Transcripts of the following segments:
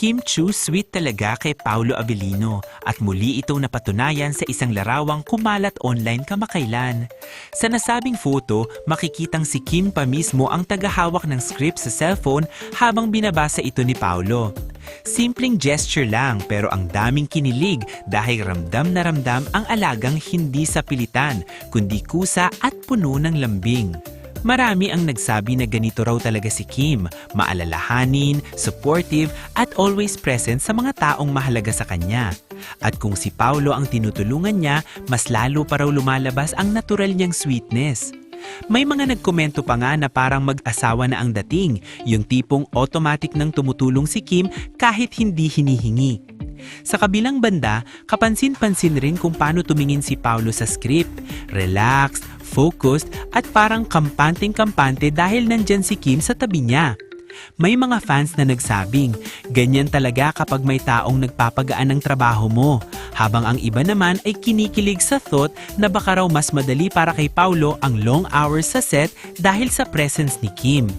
Kim Chiu sweet talaga kay Paolo Avellino at muli itong napatunayan sa isang larawang kumalat online kamakailan. Sa nasabing photo, makikitang si Kim pa mismo ang tagahawak ng script sa cellphone habang binabasa ito ni Paolo. Simpleng gesture lang pero ang daming kinilig dahil ramdam na ramdam ang alagang hindi sa pilitan kundi kusa at puno ng lambing. Marami ang nagsabi na ganito raw talaga si Kim, maalalahanin, supportive at always present sa mga taong mahalaga sa kanya. At kung si Paolo ang tinutulungan niya, mas lalo pa raw lumalabas ang natural niyang sweetness. May mga nagkomento pa nga na parang mag-asawa na ang dating, yung tipong automatic nang tumutulong si Kim kahit hindi hinihingi. Sa kabilang banda, kapansin-pansin rin kung paano tumingin si Paolo sa script. Relaxed, focused at parang kampanteng-kampante dahil nandyan si Kim sa tabi niya. May mga fans na nagsabing, ganyan talaga kapag may taong nagpapagaan ng trabaho mo, habang ang iba naman ay kinikilig sa thought na baka raw mas madali para kay Paolo ang long hours sa set dahil sa presence ni Kim.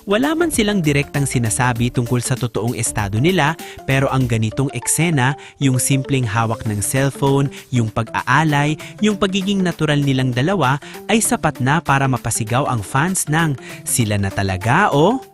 Wala man silang direktang sinasabi tungkol sa totoong estado nila, pero ang ganitong eksena, yung simpleng hawak ng cellphone, yung pag-aalay, yung pagiging natural nilang dalawa ay sapat na para mapasigaw ang fans ng sila na talaga oh!